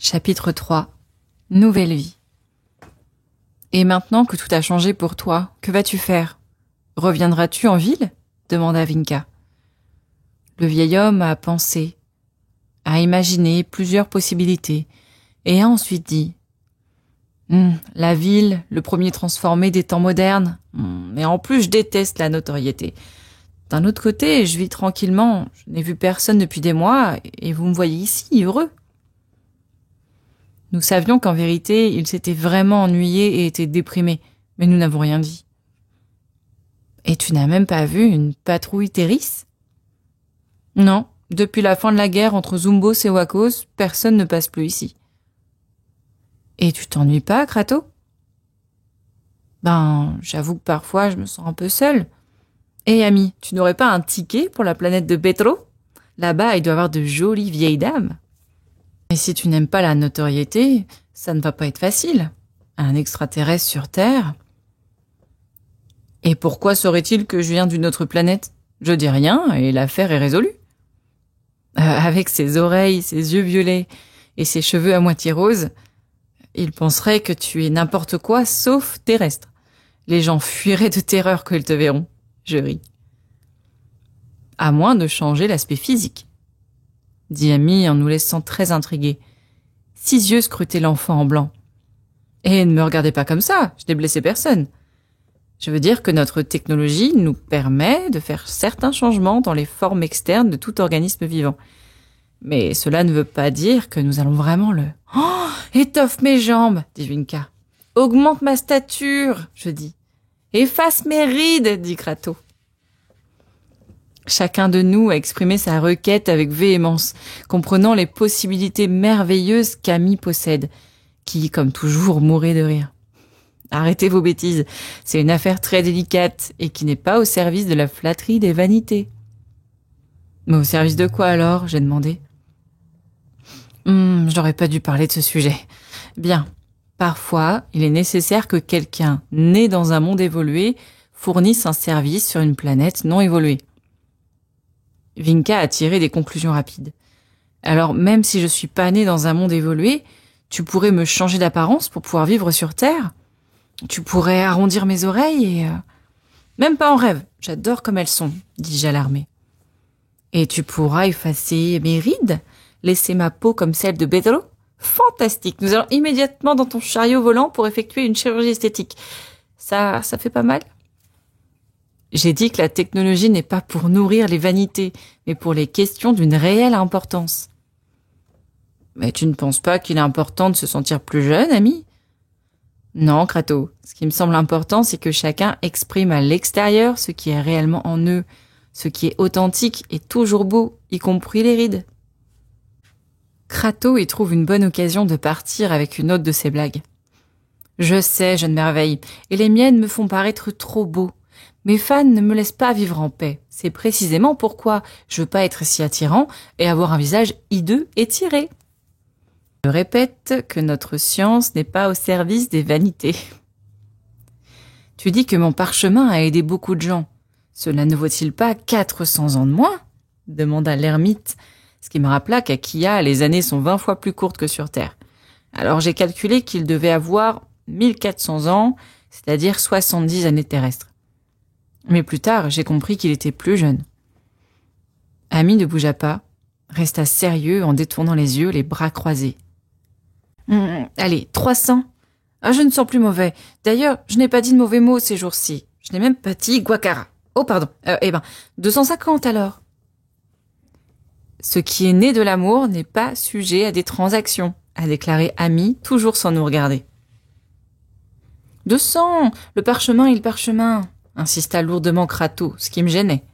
Chapitre 3. Nouvelle vie. Et maintenant que tout a changé pour toi, que vas-tu faire? Reviendras-tu en ville? Demanda Vinka. Le vieil homme a pensé, a imaginé plusieurs possibilités, et a ensuite dit la ville, le premier transformé des temps modernes, mais en plus je déteste la notoriété. D'un autre côté, je vis tranquillement, je n'ai vu personne depuis des mois, et vous me voyez ici, heureux. Nous savions qu'en vérité, il s'était vraiment ennuyé et était déprimé, mais nous n'avons rien dit. Et tu n'as même pas vu une patrouille Terris? Non, depuis la fin de la guerre entre Zumbos et Wakos, personne ne passe plus ici. Et tu t'ennuies pas, Kratos? J'avoue que parfois je me sens un peu seule. Hé, ami, tu n'aurais pas un ticket pour la planète de Petro? Là-bas, il doit y avoir de jolies vieilles dames. Et si tu n'aimes pas la notoriété, ça ne va pas être facile. Un extraterrestre sur Terre. Et pourquoi saurait-il que je viens d'une autre planète? Je dis rien et l'affaire est résolue. Avec ses oreilles, ses yeux violets et ses cheveux à moitié roses, il penserait que tu es n'importe quoi sauf terrestre. Les gens fuiraient de terreur quand ils te verront. Je ris. À moins de changer l'aspect physique, dit Amy en nous laissant très intrigués. 6 yeux scrutaient l'enfant en blanc. Et ne me regardez pas comme ça, je n'ai blessé personne. Je veux dire que notre technologie nous permet de faire certains changements dans les formes externes de tout organisme vivant. Mais cela ne veut pas dire que nous allons vraiment le... Oh, étoffe mes jambes, dit Vinka. Augmente ma stature, je dis. Efface mes rides, dit Kratos. Chacun de nous a exprimé sa requête avec véhémence, comprenant les possibilités merveilleuses qu'Amy possède, qui, comme toujours, mourait de rire. Arrêtez vos bêtises, c'est une affaire très délicate et qui n'est pas au service de la flatterie des vanités. Mais au service de quoi alors? J'ai demandé. J'aurais pas dû parler de ce sujet. Bien, parfois, il est nécessaire que quelqu'un, né dans un monde évolué, fournisse un service sur une planète non évoluée. Vinka a tiré des conclusions rapides. Alors, même si je suis pas née dans un monde évolué, tu pourrais me changer d'apparence pour pouvoir vivre sur Terre? Tu pourrais arrondir mes oreilles et... Même pas en rêve, j'adore comme elles sont, dis-je alarmée. Et tu pourras effacer mes rides? Laisser ma peau comme celle de Pedro? Fantastique, nous allons immédiatement dans ton chariot volant pour effectuer une chirurgie esthétique. Ça fait pas mal? J'ai dit que la technologie n'est pas pour nourrir les vanités, mais pour les questions d'une réelle importance. Mais tu ne penses pas qu'il est important de se sentir plus jeune, ami? Non, Kratos. Ce qui me semble important, c'est que chacun exprime à l'extérieur ce qui est réellement en eux, ce qui est authentique et toujours beau, y compris les rides. Kratos y trouve une bonne occasion de partir avec une autre de ses blagues. Je sais, jeune merveille, et les miennes me font paraître trop beaux. Mes fans ne me laissent pas vivre en paix. C'est précisément pourquoi je veux pas être si attirant et avoir un visage hideux et tiré. Je répète que notre science n'est pas au service des vanités. Tu dis que mon parchemin a aidé beaucoup de gens. Cela ne vaut-il pas 400 ans de moins? Demanda l'ermite, ce qui me rappela qu'à Kia, les années sont 20 fois plus courtes que sur Terre. Alors j'ai calculé qu'il devait avoir 1400 ans, c'est-à-dire 70 années terrestres. Mais plus tard, j'ai compris qu'il était plus jeune. Amy ne bougea pas, resta sérieux en détournant les yeux, les bras croisés. Allez, 300. Je ne sens plus mauvais. D'ailleurs, je n'ai pas dit de mauvais mots ces jours-ci. Je n'ai même pas dit guacara. Oh, pardon. 250 alors. Ce qui est né de l'amour n'est pas sujet à des transactions, a déclaré Amy, toujours sans nous regarder. 200. Le parchemin, insista lourdement Kratos, ce qui me gênait.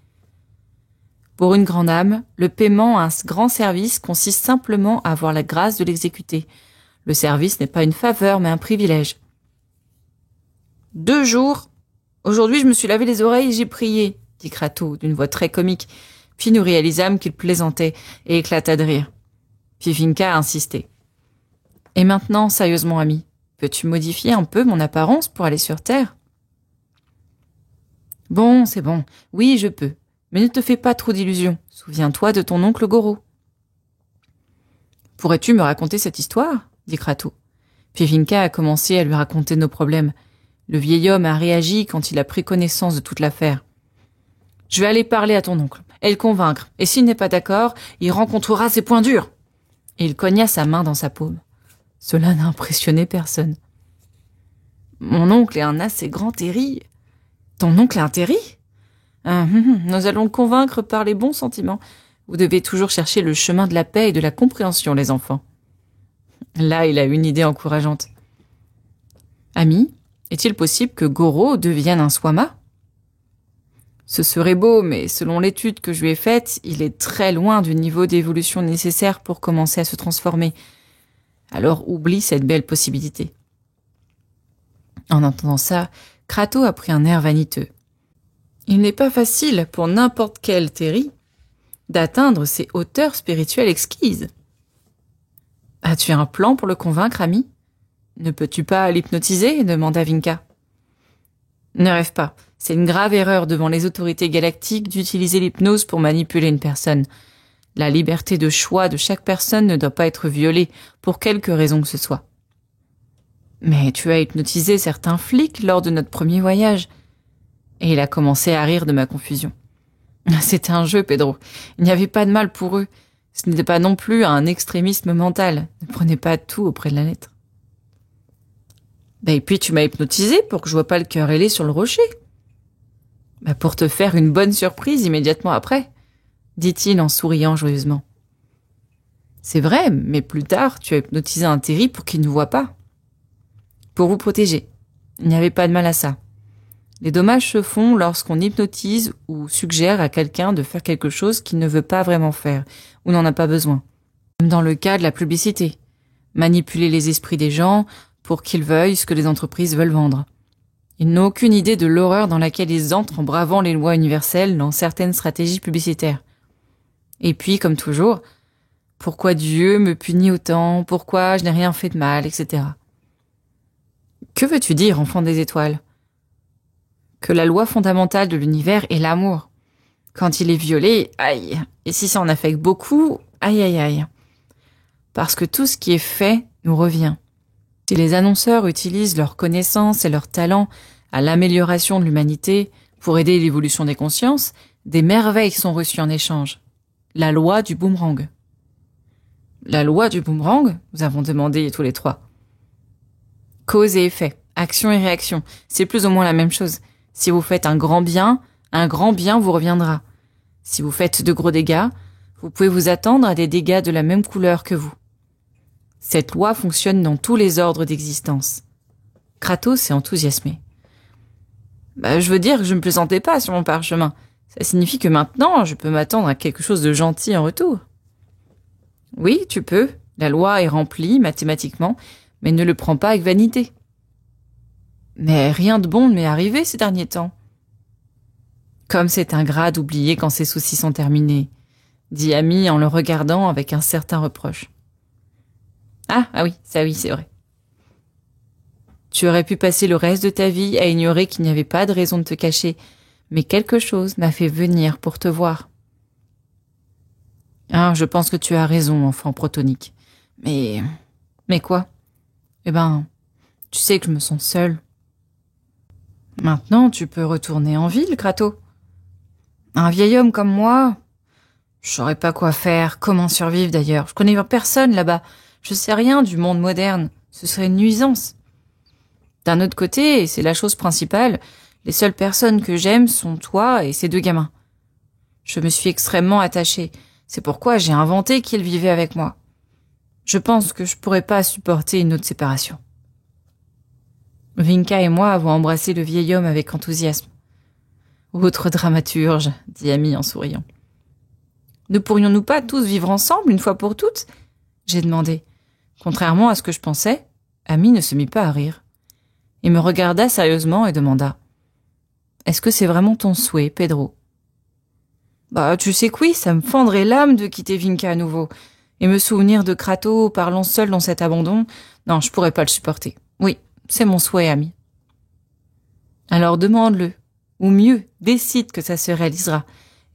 Pour une grande âme, le paiement à un grand service consiste simplement à avoir la grâce de l'exécuter. Le service n'est pas une faveur, mais un privilège. 2 jours. Aujourd'hui, je me suis lavé les oreilles et j'ai prié, dit Kratos d'une voix très comique. Puis nous réalisâmes qu'il plaisantait et éclata de rire. Puis Vinka a insisté. Et maintenant, sérieusement, ami, peux-tu modifier un peu mon apparence pour aller sur Terre? Bon, c'est bon. Oui, je peux. Mais ne te fais pas trop d'illusions. Souviens-toi de ton oncle Goro. Pourrais-tu me raconter cette histoire ?» dit Crato. Puis Vinka a commencé à lui raconter nos problèmes. Le vieil homme a réagi quand il a pris connaissance de toute l'affaire. « Je vais aller parler à ton oncle et le convaincre, et s'il n'est pas d'accord, il rencontrera ses poings durs. » Et il cogna sa main dans sa paume. Cela n'a impressionné personne. « Mon oncle est un assez grand Terry. »« Ton oncle est un Terry ?»« Nous allons le convaincre par les bons sentiments. Vous devez toujours chercher le chemin de la paix et de la compréhension, les enfants. » Là, il a une idée encourageante. « Ami, est-il possible que Goro devienne un Swama ?»« Ce serait beau, mais selon l'étude que je lui ai faite, il est très loin du niveau d'évolution nécessaire pour commencer à se transformer. Alors oublie cette belle possibilité. » En entendant ça, Crato a pris un air vaniteux. Il n'est pas facile pour n'importe quel Terry d'atteindre ces hauteurs spirituelles exquises. As-tu un plan pour le convaincre, ami ? Ne peux-tu pas l'hypnotiser ? Demanda Vinka. Ne rêve pas. C'est une grave erreur devant les autorités galactiques d'utiliser l'hypnose pour manipuler une personne. La liberté de choix de chaque personne ne doit pas être violée pour quelque raison que ce soit. Mais tu as hypnotisé certains flics lors de notre premier voyage. Et il a commencé à rire de ma confusion. C'était un jeu, Pedro. Il n'y avait pas de mal pour eux. Ce n'était pas non plus un extrémisme mental. Ne prenez pas tout auprès de la lettre. Et puis tu m'as hypnotisé pour que je vois pas le cœur ailé sur le rocher. Pour te faire une bonne surprise immédiatement après, dit-il en souriant joyeusement. C'est vrai, mais plus tard, tu as hypnotisé un Terry pour qu'il ne voit pas. Pour vous protéger. Il n'y avait pas de mal à ça. Les dommages se font lorsqu'on hypnotise ou suggère à quelqu'un de faire quelque chose qu'il ne veut pas vraiment faire ou n'en a pas besoin. Comme dans le cas de la publicité. Manipuler les esprits des gens pour qu'ils veuillent ce que les entreprises veulent vendre. Ils n'ont aucune idée de l'horreur dans laquelle ils entrent en bravant les lois universelles dans certaines stratégies publicitaires. Et puis, comme toujours, pourquoi Dieu me punit autant, pourquoi je n'ai rien fait de mal, etc. Que veux-tu dire, enfant des étoiles ? Que la loi fondamentale de l'univers est l'amour. Quand il est violé, aïe. Et si ça en affecte beaucoup, aïe aïe aïe. Parce que tout ce qui est fait nous revient. Si les annonceurs utilisent leurs connaissances et leurs talents à l'amélioration de l'humanité pour aider l'évolution des consciences, des merveilles sont reçues en échange. La loi du boomerang. La loi du boomerang ? Nous avons demandé tous les trois. Cause et effet, action et réaction, c'est plus ou moins la même chose. Si vous faites un grand bien vous reviendra. Si vous faites de gros dégâts, vous pouvez vous attendre à des dégâts de la même couleur que vous. Cette loi fonctionne dans tous les ordres d'existence. Kratos s'est enthousiasmé. Je veux dire que je ne plaisantais pas sur mon parchemin. Ça signifie que maintenant, je peux m'attendre à quelque chose de gentil en retour. Oui, tu peux. La loi est remplie mathématiquement, mais ne le prends pas avec vanité. Mais rien de bon ne m'est arrivé ces derniers temps. Comme c'est ingrat d'oublier quand ses soucis sont terminés, dit Amy en le regardant avec un certain reproche. Ah oui, c'est vrai. Tu aurais pu passer le reste de ta vie à ignorer qu'il n'y avait pas de raison de te cacher, mais quelque chose m'a fait venir pour te voir. Ah, je pense que tu as raison, enfant protonique. Mais quoi ? Tu sais que je me sens seule. Maintenant, tu peux retourner en ville, Kratos. Un vieil homme comme moi, je saurais pas quoi faire, comment survivre d'ailleurs. Je connais personne là-bas. Je sais rien du monde moderne. Ce serait une nuisance. D'un autre côté, et c'est la chose principale, les seules personnes que j'aime sont toi et ces deux gamins. Je me suis extrêmement attachée. C'est pourquoi j'ai inventé qu'ils vivaient avec moi. Je pense que je pourrais pas supporter une autre séparation. Vinka et moi avons embrassé le vieil homme avec enthousiasme. Autre dramaturge, dit Amy en souriant. Ne pourrions-nous pas tous vivre ensemble une fois pour toutes ? J'ai demandé. Contrairement à ce que je pensais, Amy ne se mit pas à rire. Il me regarda sérieusement et demanda. Est-ce que c'est vraiment ton souhait, Pedro ? Tu sais que oui, ça me fendrait l'âme de quitter Vinka à nouveau. Et me souvenir de Kratos parlant seul dans cet abandon, non, je pourrais pas le supporter. Oui, c'est mon souhait, Amy. Alors demande-le. Ou mieux, décide que ça se réalisera.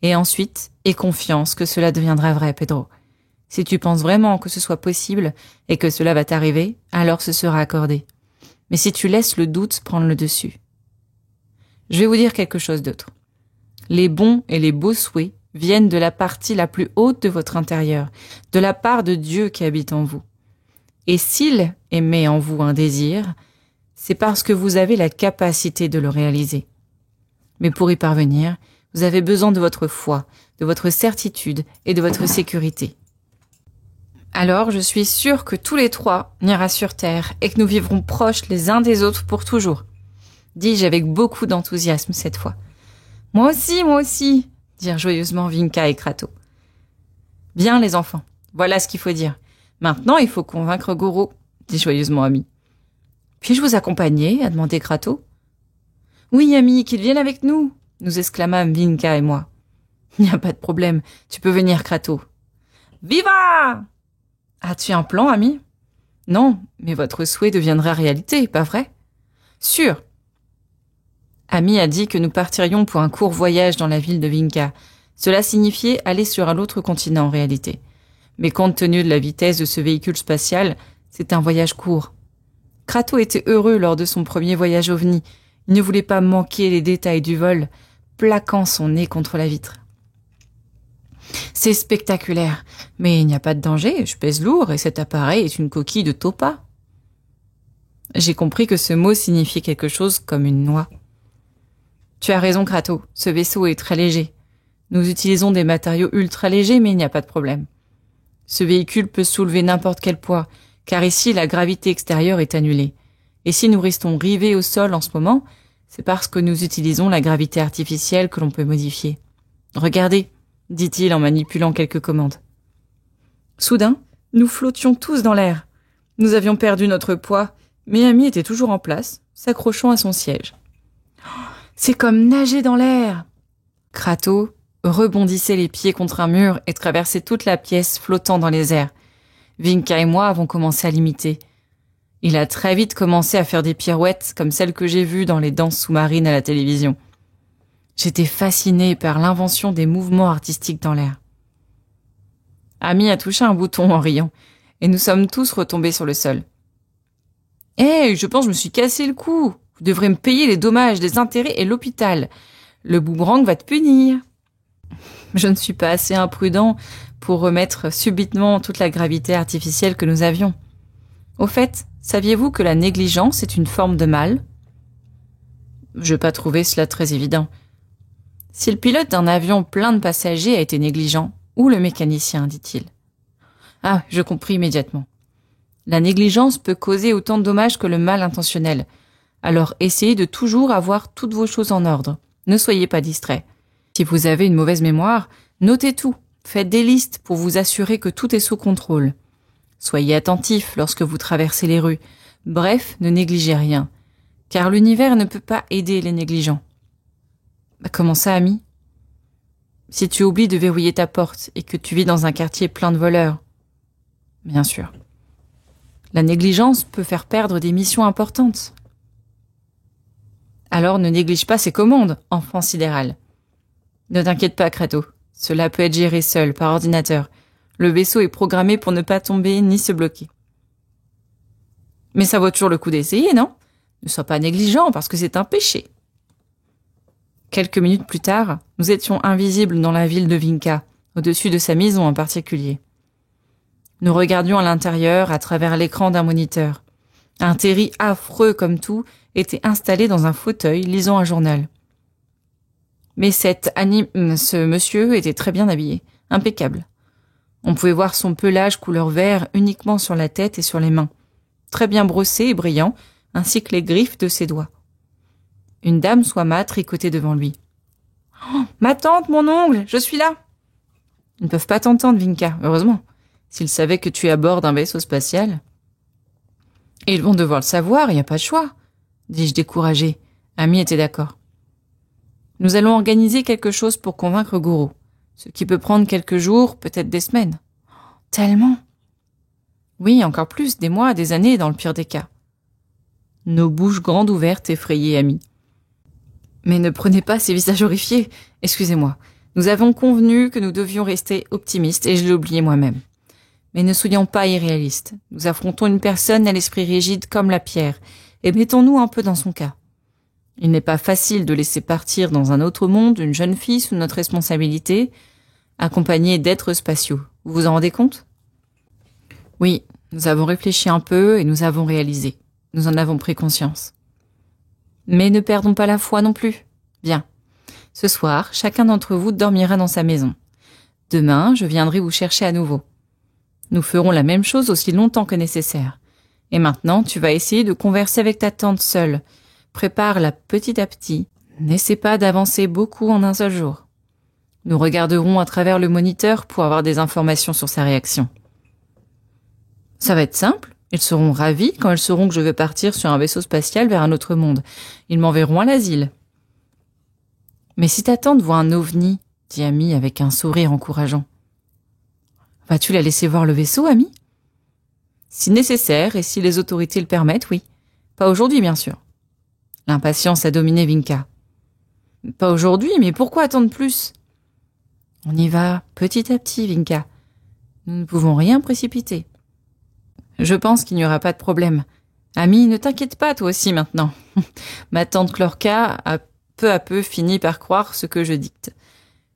Et ensuite, aie confiance que cela deviendra vrai, Pedro. Si tu penses vraiment que ce soit possible et que cela va t'arriver, alors ce sera accordé. Mais si tu laisses le doute prendre le dessus. Je vais vous dire quelque chose d'autre. Les bons et les beaux souhaits viennent de la partie la plus haute de votre intérieur, de la part de Dieu qui habite en vous. Et s'il émet en vous un désir, c'est parce que vous avez la capacité de le réaliser. Mais pour y parvenir, vous avez besoin de votre foi, de votre certitude et de votre sécurité. Alors, je suis sûre que tous les trois on ira sur terre et que nous vivrons proches les uns des autres pour toujours, dis-je avec beaucoup d'enthousiasme cette fois. Moi aussi, dirent joyeusement Vinka et Krato. Bien les enfants, voilà ce qu'il faut dire. Maintenant, il faut convaincre Goro, dit joyeusement Ami. Puis-je vous accompagner a demandé Krato. Oui, Ami, qu'il vienne avec nous, nous exclamâmes Vinka et moi. Il n'y a pas de problème, tu peux venir, Krato. Viva! As-tu un plan, Ami? Non, mais votre souhait deviendra réalité, pas vrai? Sûr. Ami a dit que nous partirions pour un court voyage dans la ville de Vinka. Cela signifiait aller sur un autre continent en réalité. Mais compte tenu de la vitesse de ce véhicule spatial, c'est un voyage court. Krato était heureux lors de son premier voyage OVNI. Il ne voulait pas manquer les détails du vol, plaquant son nez contre la vitre. C'est spectaculaire, mais il n'y a pas de danger, je pèse lourd et cet appareil est une coquille de topa. J'ai compris que ce mot signifiait quelque chose comme une noix. Tu as raison, Krato, ce vaisseau est très léger. Nous utilisons des matériaux ultra légers, mais il n'y a pas de problème. Ce véhicule peut soulever n'importe quel poids, car ici la gravité extérieure est annulée. Et si nous restons rivés au sol en ce moment, c'est parce que nous utilisons la gravité artificielle que l'on peut modifier. Regardez, dit-il en manipulant quelques commandes. Soudain, nous flottions tous dans l'air. Nous avions perdu notre poids, mais Ami était toujours en place, s'accrochant à son siège. « C'est comme nager dans l'air !» Krato rebondissait les pieds contre un mur et traversait toute la pièce flottant dans les airs. Vinka et moi avons commencé à l'imiter. Il a très vite commencé à faire des pirouettes comme celles que j'ai vues dans les danses sous-marines à la télévision. J'étais fascinée par l'invention des mouvements artistiques dans l'air. Ami a touché un bouton en riant, et nous sommes tous retombés sur le sol. « Hé, je pense que je me suis cassé le cou. Vous devrez me payer les dommages, les intérêts et l'hôpital. Le boomerang va te punir. » Je ne suis pas assez imprudent pour remettre subitement toute la gravité artificielle que nous avions. Au fait, saviez-vous que la négligence est une forme de mal? Je n'ai pas trouvé cela très évident. Si le pilote d'un avion plein de passagers a été négligent, ou le mécanicien, dit-il. Ah, je compris immédiatement. La négligence peut causer autant de dommages que le mal intentionnel. Alors essayez de toujours avoir toutes vos choses en ordre. Ne soyez pas distraits. Si vous avez une mauvaise mémoire, notez tout. Faites des listes pour vous assurer que tout est sous contrôle. Soyez attentifs lorsque vous traversez les rues. Bref, ne négligez rien. Car l'univers ne peut pas aider les négligents. Comment ça, Ami? Si tu oublies de verrouiller ta porte et que tu vis dans un quartier plein de voleurs. Bien sûr. La négligence peut faire perdre des missions importantes. Alors ne néglige pas ces commandes, enfant sidéral. Ne t'inquiète pas, Krato. Cela peut être géré seul, par ordinateur. Le vaisseau est programmé pour ne pas tomber ni se bloquer. Mais ça vaut toujours le coup d'essayer, non? Ne sois pas négligent, parce que c'est un péché. Quelques minutes plus tard, nous étions invisibles dans la ville de Vinka, au-dessus de sa maison en particulier. Nous regardions à l'intérieur à travers l'écran d'un moniteur. Un Terry affreux comme tout était installé dans un fauteuil lisant un journal. Mais ce monsieur était très bien habillé, impeccable. On pouvait voir son pelage couleur vert uniquement sur la tête et sur les mains, très bien brossé et brillant, ainsi que les griffes de ses doigts. Une dame soie tricotait devant lui. Oh, « Ma tante, mon ongle, je suis là !» Ils ne peuvent pas t'entendre, Vinka, heureusement, s'ils savaient que tu es à bord d'un vaisseau spatial. « Et ils vont devoir le savoir, il n'y a pas de choix, » dis-je découragée. Ami était d'accord. « Nous allons organiser quelque chose pour convaincre Goro, ce qui peut prendre quelques jours, peut-être des semaines. »« Tellement !»« Oui, encore plus, des mois, des années, dans le pire des cas. » Nos bouches grandes ouvertes, effrayées, Ami. Mais ne prenez pas ces visages horrifiés. Excusez-moi. Nous avons convenu que nous devions rester optimistes et je l'ai oublié moi-même. Mais ne soyons pas irréalistes. Nous affrontons une personne à l'esprit rigide comme la pierre, et mettons-nous un peu dans son cas. Il n'est pas facile de laisser partir dans un autre monde une jeune fille sous notre responsabilité, accompagnée d'êtres spatiaux. Vous vous en rendez compte? Oui, nous avons réfléchi un peu et nous avons réalisé. Nous en avons pris conscience. Mais ne perdons pas la foi non plus. Bien. Ce soir, chacun d'entre vous dormira dans sa maison. Demain, je viendrai vous chercher à nouveau. Nous ferons la même chose aussi longtemps que nécessaire. Et maintenant, tu vas essayer de converser avec ta tante seule. Prépare-la petit à petit. N'essaie pas d'avancer beaucoup en un seul jour. Nous regarderons à travers le moniteur pour avoir des informations sur sa réaction. Ça va être simple. Ils seront ravis quand ils sauront que je vais partir sur un vaisseau spatial vers un autre monde. Ils m'enverront à l'asile. Mais si ta tante voit un ovni, dit Amy avec un sourire encourageant, vas-tu la laisser voir le vaisseau, Amy? Si nécessaire et si les autorités le permettent, oui. Pas aujourd'hui, bien sûr. L'impatience a dominé Vinka. Pas aujourd'hui, mais pourquoi attendre plus? On y va petit à petit, Vinka. Nous ne pouvons rien précipiter. Je pense qu'il n'y aura pas de problème. Amy, ne t'inquiète pas, toi aussi, maintenant. Ma tante Chlorka a peu à peu fini par croire ce que je dicte,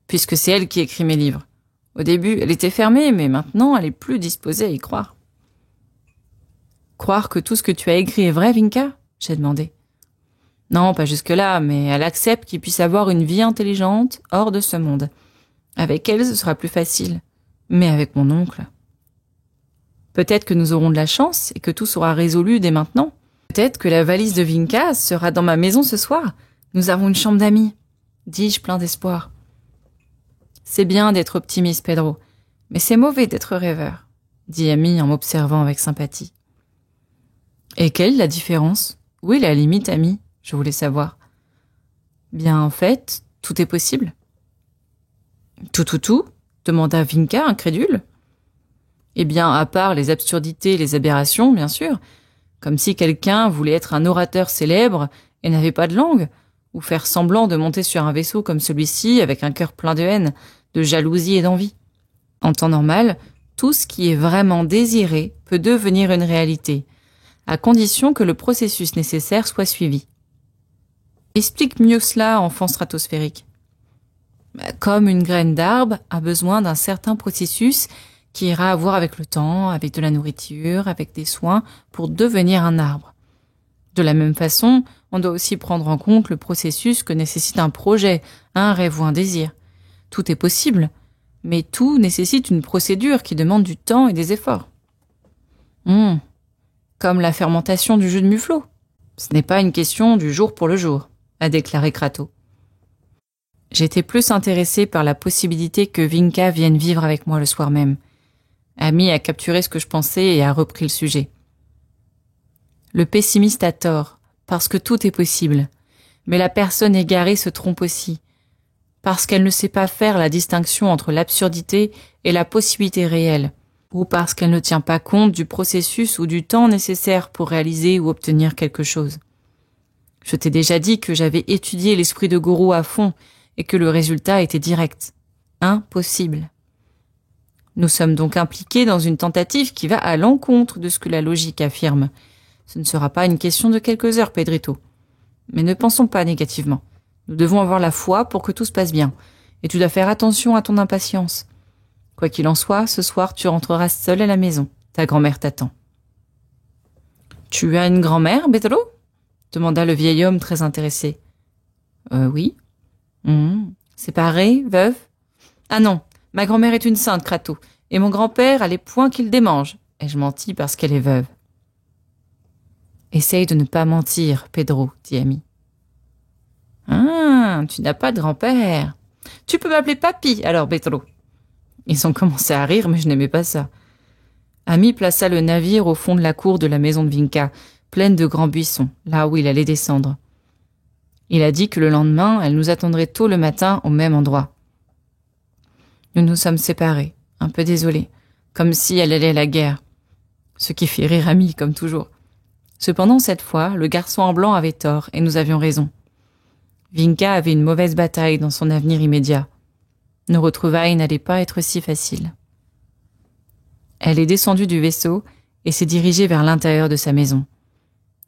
puisque c'est elle qui écrit mes livres. Au début, elle était fermée, mais maintenant, elle est plus disposée à y croire. Croire que tout ce que tu as écrit est vrai, Vinka? J'ai demandé. Non, pas jusque-là, mais elle accepte qu'il puisse avoir une vie intelligente hors de ce monde. Avec elle, ce sera plus facile. Mais avec mon oncle... Peut-être que nous aurons de la chance et que tout sera résolu dès maintenant. Peut-être que la valise de Vinka sera dans ma maison ce soir. Nous avons une chambre d'amis, dis-je plein d'espoir. C'est bien d'être optimiste, Pedro, mais c'est mauvais d'être rêveur, dit Amy en m'observant avec sympathie. Et quelle est la différence? Où est la limite, Amy? Je voulais savoir. Bien, en fait, tout est possible. Tout demanda Vinka, incrédule. Eh bien, à part les absurdités et les aberrations, bien sûr, comme si quelqu'un voulait être un orateur célèbre et n'avait pas de langue, ou faire semblant de monter sur un vaisseau comme celui-ci avec un cœur plein de haine, de jalousie et d'envie. En temps normal, tout ce qui est vraiment désiré peut devenir une réalité, à condition que le processus nécessaire soit suivi. Explique mieux cela, enfant stratosphérique. Comme une graine d'arbre a besoin d'un certain processus qui ira à voir avec le temps, avec de la nourriture, avec des soins, pour devenir un arbre. De la même façon, on doit aussi prendre en compte le processus que nécessite un projet, un rêve ou un désir. Tout est possible, mais tout nécessite une procédure qui demande du temps et des efforts. Comme la fermentation du jus de muflot. Ce n'est pas une question du jour pour le jour, a déclaré Kratos. J'étais plus intéressée par la possibilité que Vinka vienne vivre avec moi le soir même. Amy a capturé ce que je pensais et a repris le sujet. Le pessimiste a tort, parce que tout est possible. Mais la personne égarée se trompe aussi, parce qu'elle ne sait pas faire la distinction entre l'absurdité et la possibilité réelle, ou parce qu'elle ne tient pas compte du processus ou du temps nécessaire pour réaliser ou obtenir quelque chose. Je t'ai déjà dit que j'avais étudié l'esprit de Goro à fond et que le résultat était direct. Impossible. Nous sommes donc impliqués dans une tentative qui va à l'encontre de ce que la logique affirme. Ce ne sera pas une question de quelques heures, Pedrito. Mais ne pensons pas négativement. Nous devons avoir la foi pour que tout se passe bien. Et tu dois faire attention à ton impatience. Quoi qu'il en soit, ce soir, tu rentreras seul à la maison. Ta grand-mère t'attend. Tu as une grand-mère, Pedro? Demanda le vieil homme très intéressé. Oui. Séparée, veuve? Ah non. Ma grand-mère est une sainte, Kratos, et mon grand-père a les poings qu'il démange. Ai-je menti parce qu'elle est veuve? Essaye de ne pas mentir, Pedro, dit Amy. Ah, tu n'as pas de grand-père. Tu peux m'appeler papy, alors, Pedro. Ils ont commencé à rire, mais je n'aimais pas ça. Amy plaça le navire au fond de la cour de la maison de Vinka, pleine de grands buissons, là où il allait descendre. Il a dit que le lendemain, elle nous attendrait tôt le matin au même endroit. Nous nous sommes séparés, un peu désolés, comme si elle allait à la guerre. Ce qui fit rire Amy, comme toujours. Cependant, cette fois, le garçon en blanc avait tort, et nous avions raison. Vinka avait une mauvaise bataille dans son avenir immédiat. Nos retrouvailles n'allaient pas être si faciles. Elle est descendue du vaisseau et s'est dirigée vers l'intérieur de sa maison.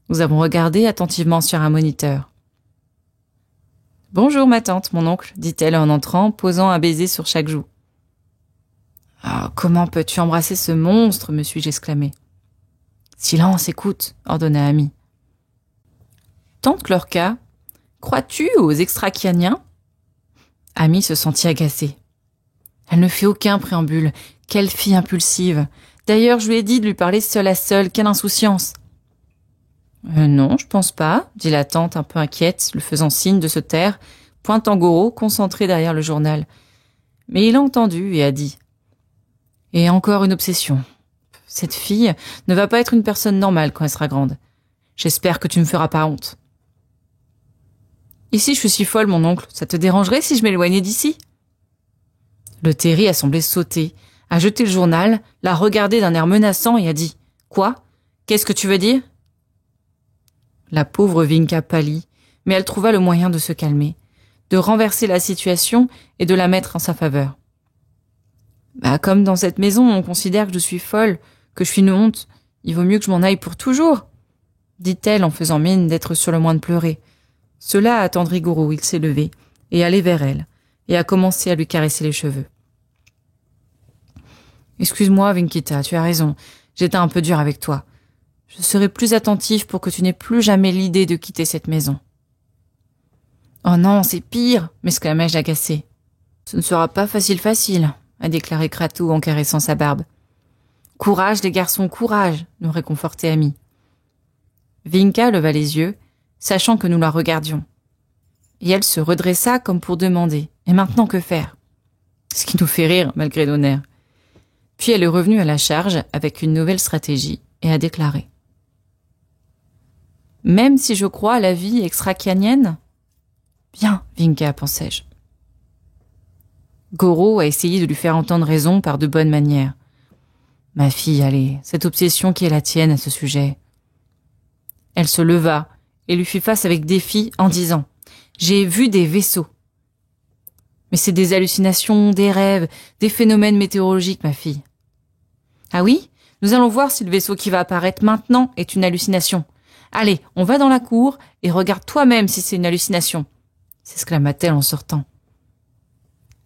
Nous avons regardé attentivement sur un moniteur. « Bonjour ma tante, mon oncle », dit-elle en entrant, posant un baiser sur chaque joue. « Ah, comment peux-tu embrasser ce monstre ?» me suis-je exclamé. « Silence, écoute », ordonna Amy. « Tante Lorca, crois-tu aux extrachianiens ?» Amy se sentit agacée. Elle ne fait aucun préambule. Quelle fille impulsive. D'ailleurs, je lui ai dit de lui parler seule à seule. Quelle insouciance. Non, je pense pas, dit la tante un peu inquiète, le faisant signe de se taire, pointant Goro, concentré derrière le journal. Mais il a entendu et a dit. Et encore une obsession. Cette fille ne va pas être une personne normale quand elle sera grande. J'espère que tu ne me feras pas honte. Ici, je suis si folle, mon oncle. Ça te dérangerait si je m'éloignais d'ici? Le Terry a semblé sauter, a jeté le journal, l'a regardé d'un air menaçant et a dit « Quoi? Qu'est-ce que tu veux dire ?» La pauvre Vinka pâlit, mais elle trouva le moyen de se calmer, de renverser la situation et de la mettre en sa faveur. « Comme dans cette maison, on considère que je suis folle, que je suis une honte, il vaut mieux que je m'en aille pour toujours, » dit-elle en faisant mine d'être sur le point de pleurer. Cela attendrit Goro, il s'est levé et allé vers elle, et a commencé à lui caresser les cheveux. « Excuse-moi, Vinkita, tu as raison, j'étais un peu dur avec toi. Je serai plus attentif pour que tu n'aies plus jamais l'idée de quitter cette maison. »« Oh non, c'est pire !» m'exclamai-je agacé. « Ce ne sera pas facile, » a déclaré Kratou en caressant sa barbe. « Courage, les garçons, courage !» nous réconfortait Amy. Vinka leva les yeux, sachant que nous la regardions. Et elle se redressa comme pour demander « Et maintenant, que faire ?» Ce qui nous fait rire, malgré nos nerfs. Puis elle est revenue à la charge avec une nouvelle stratégie et a déclaré « Même si je crois à la vie extrachianienne ?»« Bien, Vinka, pensai-je. » Goro a essayé de lui faire entendre raison par de bonnes manières. « Ma fille, allez, cette obsession qui est la tienne à ce sujet. » Elle se leva et lui fit face avec défi en disant « J'ai vu des vaisseaux. » Mais c'est des hallucinations, des rêves, des phénomènes météorologiques, ma fille. Ah oui? Nous allons voir si le vaisseau qui va apparaître maintenant est une hallucination. Allez, on va dans la cour et regarde toi-même si c'est une hallucination, s'exclama-t-elle en sortant.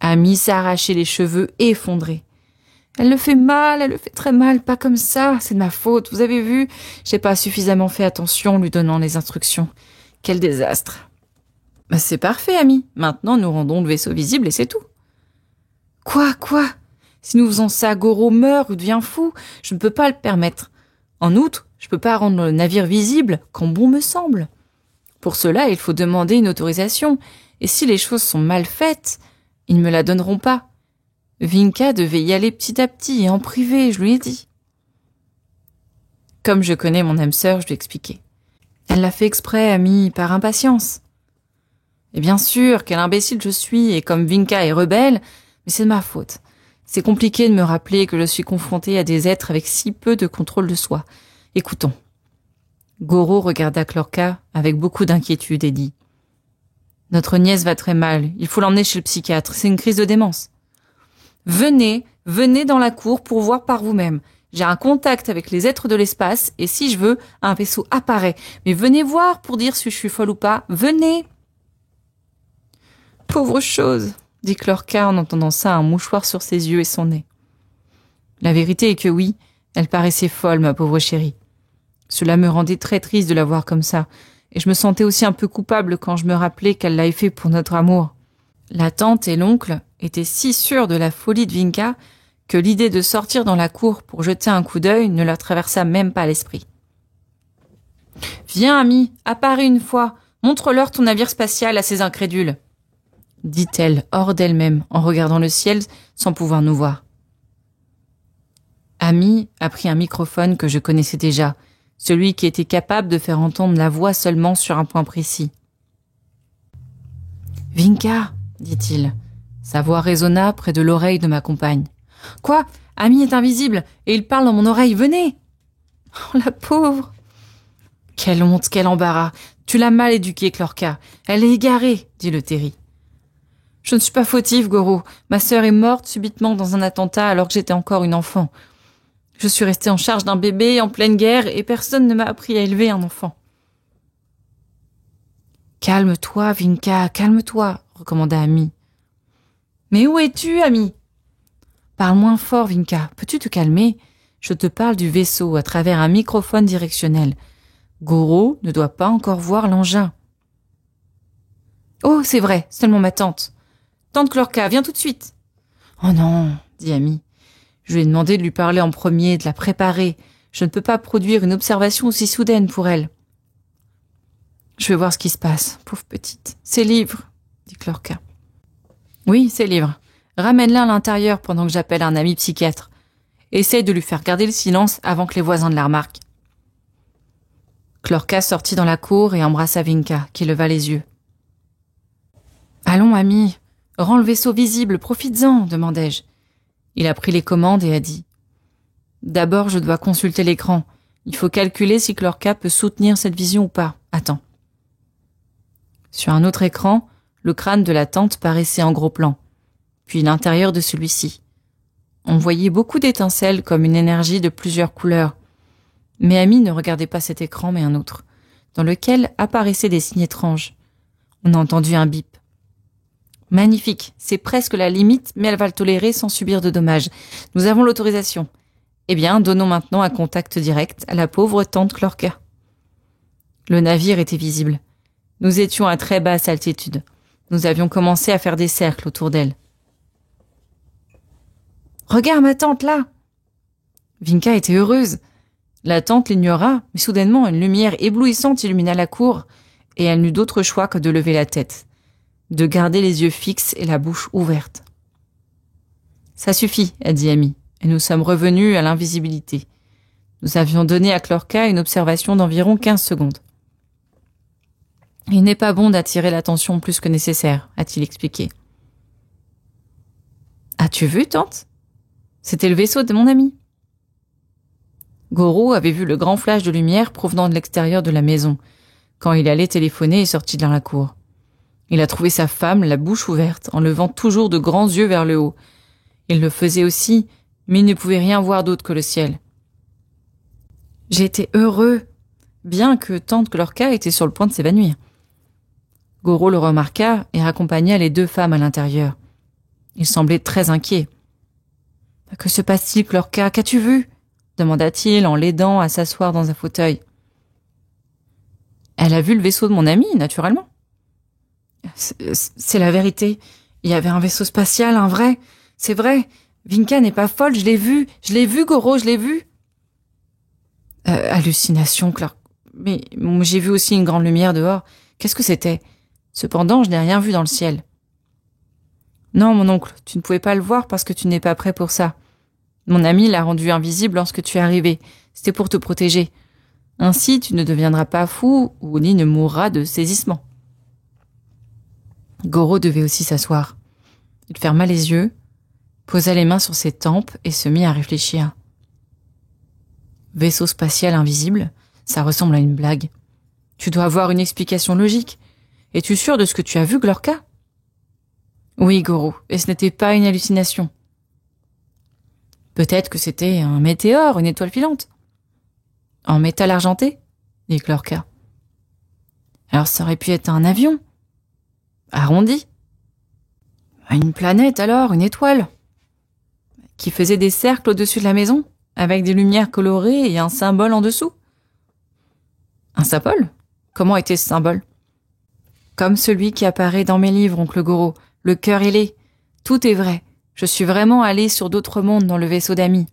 Amy s'est arraché les cheveux effondrés. Elle le fait mal, elle le fait très mal, pas comme ça, c'est de ma faute, vous avez vu? J'ai pas suffisamment fait attention en lui donnant les instructions. Quel désastre. C'est parfait, Amy. Maintenant, nous rendons le vaisseau visible et c'est tout. Quoi? Si nous faisons ça, Goro meurt ou devient fou. Je ne peux pas le permettre. En outre, je ne peux pas rendre le navire visible quand bon me semble. Pour cela, il faut demander une autorisation. Et si les choses sont mal faites, ils ne me la donneront pas. Vinka devait y aller petit à petit et en privé, je lui ai dit. Comme je connais mon âme sœur, je lui ai expliqué. Elle l'a fait exprès, Amy, par impatience. Et bien sûr, quel imbécile je suis, et comme Vinka est rebelle, mais c'est de ma faute. C'est compliqué de me rappeler que je suis confrontée à des êtres avec si peu de contrôle de soi. Écoutons. Goro regarda Chlorka avec beaucoup d'inquiétude et dit « Notre nièce va très mal, il faut l'emmener chez le psychiatre, c'est une crise de démence. »« Venez dans la cour pour voir par vous-même. J'ai un contact avec les êtres de l'espace, et si je veux, un vaisseau apparaît. Mais venez voir pour dire si je suis folle ou pas, venez !» « Pauvre chose !» dit Chlorka en entendant ça, un mouchoir sur ses yeux et son nez. La vérité est que oui, elle paraissait folle, ma pauvre chérie. Cela me rendait très triste de la voir comme ça, et je me sentais aussi un peu coupable quand je me rappelais qu'elle l'avait fait pour notre amour. La tante et l'oncle étaient si sûrs de la folie de Vinka que l'idée de sortir dans la cour pour jeter un coup d'œil ne leur traversa même pas l'esprit. « Viens, Amy, apparais une fois, montre-leur ton navire spatial à ces incrédules. » dit-elle hors d'elle-même en regardant le ciel sans pouvoir nous voir. Amy a pris un microphone que je connaissais déjà, celui qui était capable de faire entendre la voix seulement sur un point précis. « Vinka !» dit-il. Sa voix résonna près de l'oreille de ma compagne. « Quoi? Amy est invisible et il parle dans mon oreille, venez !»« Oh, la pauvre !»« Quelle honte, quel embarras. Tu l'as mal éduquée, Chlorka. Elle est égarée, » dit le Terry. « Je ne suis pas fautive, Goro. Ma sœur est morte subitement dans un attentat alors que j'étais encore une enfant. Je suis restée en charge d'un bébé en pleine guerre et personne ne m'a appris à élever un enfant. Calme-toi, Vinka, calme-toi, recommanda Amy. Mais où es-tu, Amy? Parle moins fort, Vinka. Peux-tu te calmer? Je te parle du vaisseau à travers un microphone directionnel. Goro ne doit pas encore voir l'engin. Oh, c'est vrai, seulement ma tante. Tante Chlorka, viens tout de suite. Oh non, dit Amy. Je lui ai demandé de lui parler en premier, de la préparer. Je ne peux pas produire une observation aussi soudaine pour elle. Je vais voir ce qui se passe, pauvre petite. Ses livres, dit Chlorka. Oui, ses livres. Ramène-la à l'intérieur pendant que j'appelle un ami psychiatre. Essaye de lui faire garder le silence avant que les voisins ne la remarquent. Chlorka sortit dans la cour et embrassa Vinka, qui leva les yeux. Allons, Amy, rends le vaisseau visible, profites-en, demandai-je. Il a pris les commandes et a dit « D'abord, je dois consulter l'écran. Il faut calculer si Chlorka peut soutenir cette vision ou pas. Attends. » Sur un autre écran, le crâne de la tante paraissait en gros plan, puis l'intérieur de celui-ci. On voyait beaucoup d'étincelles comme une énergie de plusieurs couleurs. Mais Amy ne regardait pas cet écran mais un autre, dans lequel apparaissaient des signes étranges. On a entendu un bip. Magnifique, c'est presque la limite, mais elle va le tolérer sans subir de dommages. Nous avons l'autorisation. Eh bien, donnons maintenant un contact direct à la pauvre tante Chlorka. Le navire était visible. Nous étions à très basse altitude. Nous avions commencé à faire des cercles autour d'elle. « Regarde ma tante, là !» Vinka était heureuse. La tante l'ignora, mais soudainement une lumière éblouissante illumina la cour, et elle n'eut d'autre choix que de lever la tête, de garder les yeux fixes et la bouche ouverte. « Ça suffit, » a dit Amy, et nous sommes revenus à l'invisibilité. Nous avions donné à Chlorka une observation d'environ 15 secondes. « Il n'est pas bon d'attirer l'attention plus que nécessaire, » a-t-il expliqué. « As-tu vu, tante ? C'était le vaisseau de mon ami. » Goro avait vu le grand flash de lumière provenant de l'extérieur de la maison, quand il allait téléphoner et sortit dans la cour. Il a trouvé sa femme, la bouche ouverte, en levant toujours de grands yeux vers le haut. Il le faisait aussi, mais il ne pouvait rien voir d'autre que le ciel. J'étais heureux, bien que tante Chlorka était sur le point de s'évanouir. Goro le remarqua et raccompagna les deux femmes à l'intérieur. Il semblait très inquiet. « Que se passe-t-il, Chlorka? Qu'as-tu vu ?» demanda-t-il en l'aidant à s'asseoir dans un fauteuil. Elle a vu le vaisseau de mon ami, naturellement. C'est la vérité. Il y avait un vaisseau spatial, un vrai. C'est vrai. Vinka n'est pas folle, je l'ai vu, Goro, je l'ai vu. Hallucination, Clark. Mais j'ai vu aussi une grande lumière dehors. Qu'est-ce que c'était? Cependant, je n'ai rien vu dans le ciel. Non, mon oncle, tu ne pouvais pas le voir parce que tu n'es pas prêt pour ça. Mon ami l'a rendu invisible lorsque tu es arrivé. C'était pour te protéger. Ainsi, tu ne deviendras pas fou ou ni ne mourras de saisissement. Goro devait aussi s'asseoir. Il ferma les yeux, posa les mains sur ses tempes et se mit à réfléchir. Vaisseau spatial invisible, ça ressemble à une blague. Tu dois avoir une explication logique. Es-tu sûr de ce que tu as vu, Chlorka? Oui, Goro, et ce n'était pas une hallucination. Peut-être que c'était un météore, une étoile filante. En métal argenté, dit Chlorka. Alors ça aurait pu être un avion. Arrondi. Une planète alors, une étoile. Qui faisait des cercles au-dessus de la maison, avec des lumières colorées et un symbole en dessous. Un symbole? Comment était ce symbole? Comme celui qui apparaît dans mes livres, oncle Goro. Le cœur ailé. Tout est vrai. Je suis vraiment allée sur d'autres mondes dans le vaisseau d'Amy.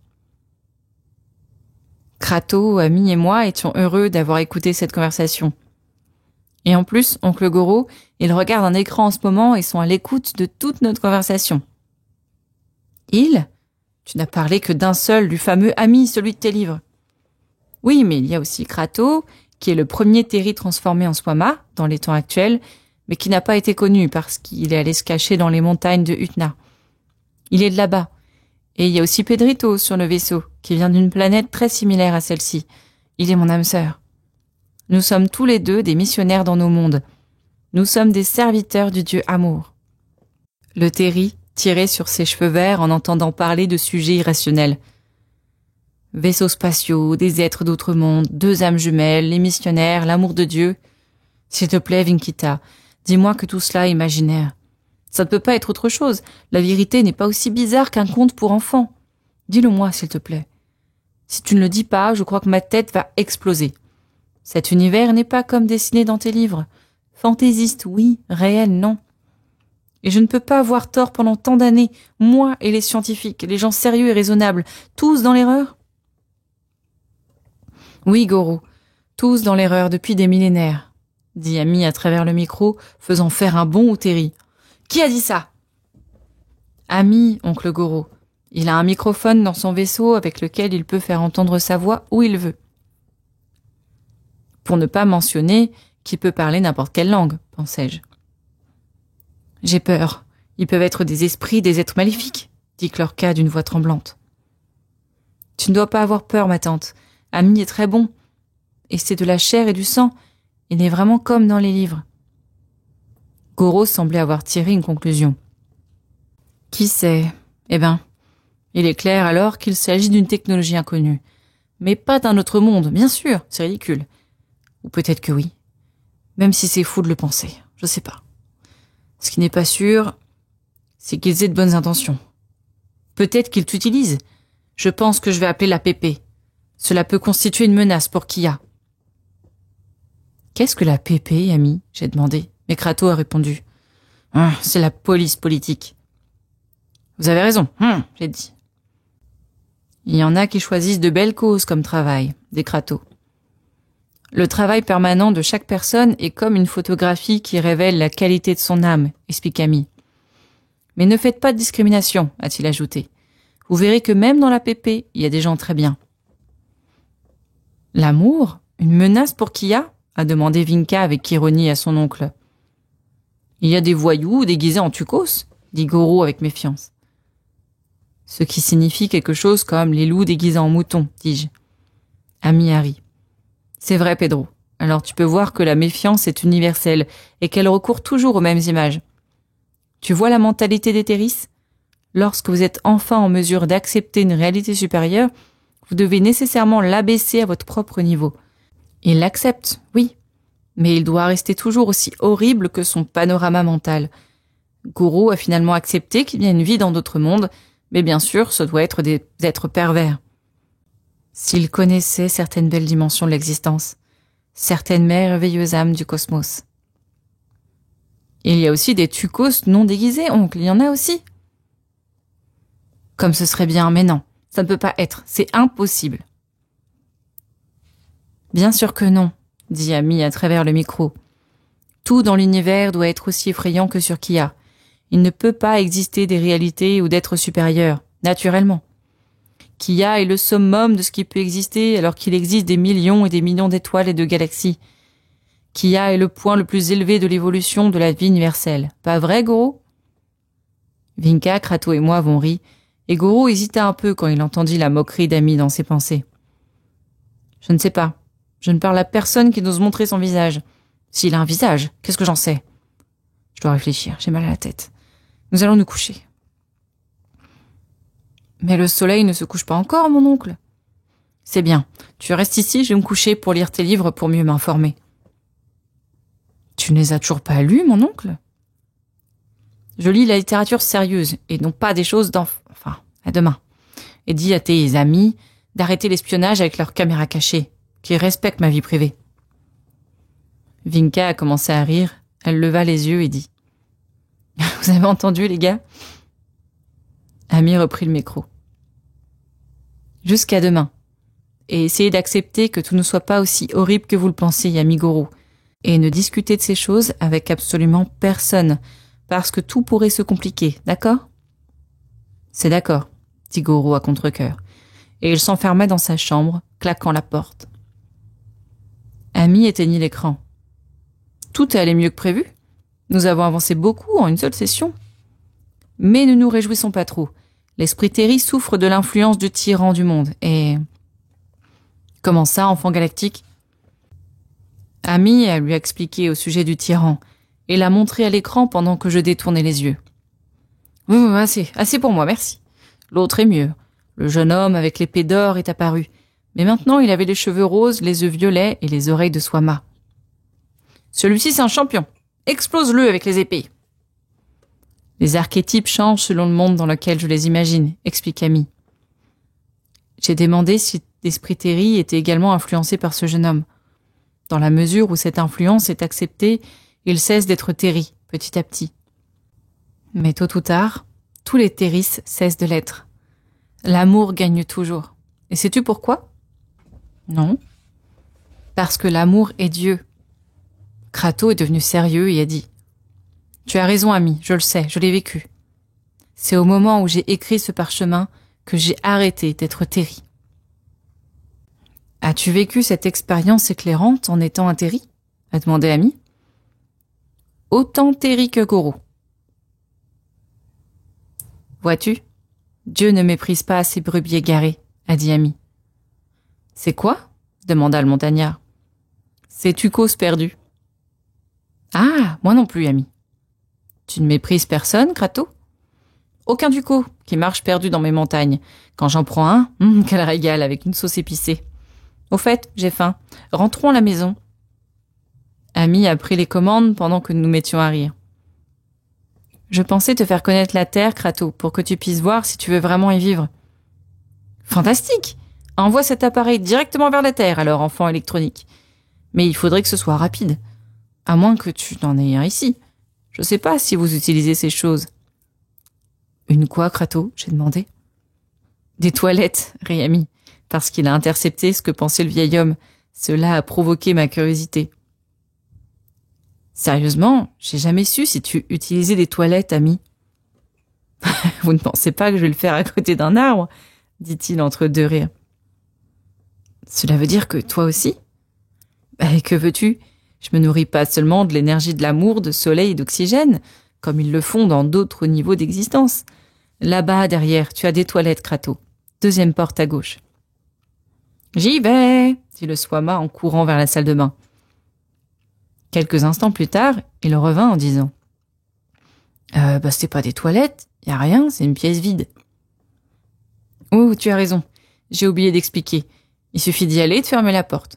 Krato, Amy et moi étions heureux d'avoir écouté cette conversation. Et en plus, oncle Goro, ils regardent un écran en ce moment et sont à l'écoute de toute notre conversation. Il? Tu n'as parlé que d'un seul, du fameux Amy, celui de tes livres. Oui, mais il y a aussi Krato, qui est le premier Terry transformé en Swama, dans les temps actuels, mais qui n'a pas été connu parce qu'il est allé se cacher dans les montagnes de Utna. Il est de là-bas. Et il y a aussi Pedrito sur le vaisseau, qui vient d'une planète très similaire à celle-ci. Il est mon âme sœur. Nous sommes tous les deux des missionnaires dans nos mondes. Nous sommes des serviteurs du dieu Amour. Le Terry tirait sur ses cheveux verts en entendant parler de sujets irrationnels. Vaisseaux spatiaux, des êtres d'autres mondes, 2 âmes jumelles, les missionnaires, l'amour de Dieu. S'il te plaît, Vinkita, dis-moi que tout cela est imaginaire. Ça ne peut pas être autre chose. La vérité n'est pas aussi bizarre qu'un conte pour enfants. Dis-le-moi, s'il te plaît. Si tu ne le dis pas, je crois que ma tête va exploser. Cet univers n'est pas comme dessiné dans tes livres. Fantaisiste, oui, réel, non. Et je ne peux pas avoir tort pendant tant d'années, moi et les scientifiques, les gens sérieux et raisonnables, tous dans l'erreur. Oui, Goro, tous dans l'erreur depuis des millénaires, dit Ami à travers le micro, faisant faire un bond au Terry. Qui a dit ça? Ami, oncle Goro. Il a un microphone dans son vaisseau avec lequel il peut faire entendre sa voix où il veut. Pour ne pas mentionner qu'il peut parler n'importe quelle langue, pensai-je. J'ai peur. Ils peuvent être des esprits, des êtres maléfiques, dit Chlorka d'une voix tremblante. Tu ne dois pas avoir peur, ma tante. Ami est très bon. Et c'est de la chair et du sang. Il est vraiment comme dans les livres. Goro semblait avoir tiré une conclusion. Qui sait? Eh ben, il est clair alors qu'il s'agit d'une technologie inconnue. Mais pas d'un autre monde, bien sûr, c'est ridicule. Ou peut-être que oui. Même si c'est fou de le penser, je sais pas. Ce qui n'est pas sûr, c'est qu'ils aient de bonnes intentions. Peut-être qu'ils t'utilisent. Je pense que je vais appeler la PP. Cela peut constituer une menace pour Kia. Qu'est-ce que la PP, Ami? J'ai demandé. Mais Kratos a répondu. C'est la police politique. Vous avez raison, j'ai dit. Il y en a qui choisissent de belles causes comme travail, dit Kratos. Le travail permanent de chaque personne est comme une photographie qui révèle la qualité de son âme, explique Ami. Mais ne faites pas de discrimination, a-t-il ajouté. Vous verrez que même dans la PP, il y a des gens très bien. L'amour? Une menace pour Kia? A demandé Vinka avec ironie à son oncle. Il y a des voyous déguisés en tukos, dit Goro avec méfiance. Ce qui signifie quelque chose comme les loups déguisés en moutons, dis-je. Ami a ri. C'est vrai, Pedro. Alors tu peux voir que la méfiance est universelle et qu'elle recourt toujours aux mêmes images. Tu vois la mentalité des Terris? Lorsque vous êtes enfin en mesure d'accepter une réalité supérieure, vous devez nécessairement l'abaisser à votre propre niveau. Il l'accepte, oui, mais il doit rester toujours aussi horrible que son panorama mental. Goro a finalement accepté qu'il y a une vie dans d'autres mondes, mais bien sûr, ce doit être des êtres pervers. S'il connaissait certaines belles dimensions de l'existence, certaines merveilleuses âmes du cosmos. Il y a aussi des tukos non déguisés, oncle, il y en a aussi. Comme ce serait bien, mais non, ça ne peut pas être, c'est impossible. Bien sûr que non, dit Ami à travers le micro. Tout dans l'univers doit être aussi effrayant que sur Kia. Il ne peut pas exister des réalités ou d'êtres supérieurs, naturellement. Kia est le summum de ce qui peut exister alors qu'il existe des millions et des millions d'étoiles et de galaxies. Kia est le point le plus élevé de l'évolution de la vie universelle. Pas vrai, Goro? Vinka, Kratos et moi avons ri, et Goro hésita un peu quand il entendit la moquerie d'Ami dans ses pensées. Je ne sais pas. Je ne parle à personne qui n'ose montrer son visage. S'il a un visage, qu'est-ce que j'en sais? Je dois réfléchir, j'ai mal à la tête. Nous allons nous coucher. Mais le soleil ne se couche pas encore, mon oncle. C'est bien. Tu restes ici, je vais me coucher pour lire tes livres pour mieux m'informer. Tu ne les as toujours pas lus, mon oncle? Je lis la littérature sérieuse, et non pas des choses Enfin, à demain. Et dis à tes amis d'arrêter l'espionnage avec leurs caméras cachées, qu'ils respectent ma vie privée. Vinka a commencé à rire, elle leva les yeux et dit « Vous avez entendu, les gars ?» Ami reprit le micro. « Jusqu'à demain. Et essayez d'accepter que tout ne soit pas aussi horrible que vous le pensez, ami Goro. Et ne discutez de ces choses avec absolument personne, parce que tout pourrait se compliquer, d'accord ?» « C'est d'accord, » dit Goro à contre-cœur, et il s'enferma dans sa chambre, claquant la porte. Ami éteignit l'écran. Tout est allé mieux que prévu. Nous avons avancé beaucoup en une seule session. Mais ne nous réjouissons pas trop. L'esprit Terry souffre de l'influence du tyran du monde, et... Comment ça, enfant galactique? Ami lui a expliqué au sujet du tyran, et l'a montré à l'écran pendant que je détournais les yeux. Oui, assez pour moi, merci. L'autre est mieux. Le jeune homme avec l'épée d'or est apparu, mais maintenant il avait les cheveux roses, les yeux violets et les oreilles de soie mat. « Celui-ci, c'est un champion. Explose-le avec les épées. » « Les archétypes changent selon le monde dans lequel je les imagine, explique Amy. J'ai demandé si l'esprit Terry était également influencé par ce jeune homme. Dans la mesure où cette influence est acceptée, il cesse d'être Terry, petit à petit. Mais tôt ou tard, tous les Terrys cessent de l'être. L'amour gagne toujours. Et sais-tu pourquoi? Non. Parce que l'amour est Dieu. Kratos est devenu sérieux et a dit « Tu as raison, Amy, je le sais, je l'ai vécu. C'est au moment où j'ai écrit ce parchemin que j'ai arrêté d'être Terry. » « As-tu vécu cette expérience éclairante en étant un Terry ?» a demandé Amy. « Autant Terry que Goro. »« Vois-tu, Dieu ne méprise pas ses brebis égarées, » a dit Amy. « C'est quoi ?» demanda le montagnard. « C'est Tukos perdu. »« Ah, moi non plus, Amy. »« Tu ne méprises personne, Kratos ?»« Aucun Tuco qui marche perdu dans mes montagnes. Quand j'en prends un, quel régal avec une sauce épicée. Au fait, j'ai faim. Rentrons à la maison. » Amy a pris les commandes pendant que nous nous mettions à rire. « Je pensais te faire connaître la Terre, Kratos, pour que tu puisses voir si tu veux vraiment y vivre. »« Fantastique! Envoie cet appareil directement vers la Terre, alors, enfant électronique. Mais il faudrait que ce soit rapide. À moins que tu n'en aies un ici. Je sais pas si vous utilisez ces choses. »« Une quoi, Kratos ?» j'ai demandé. « Des toilettes, » rit Amy, parce qu'il a intercepté ce que pensait le vieil homme. Cela a provoqué ma curiosité. « Sérieusement, j'ai jamais su si tu utilisais des toilettes, Amy. »« Vous ne pensez pas que je vais le faire à côté d'un arbre ?» dit-il entre deux rires. « Cela veut dire que toi aussi ?»« Et que veux-tu ? Je me nourris pas seulement de l'énergie de l'amour, de soleil et d'oxygène, comme ils le font dans d'autres niveaux d'existence. Là-bas, derrière, tu as des toilettes, Kratos. Deuxième porte à gauche. »« J'y vais !» dit le Swama en courant vers la salle de bain. Quelques instants plus tard, il revint en disant « c'est pas des toilettes, y a rien, c'est une pièce vide. »« Oh, tu as raison, j'ai oublié d'expliquer. Il suffit d'y aller et de fermer la porte. »«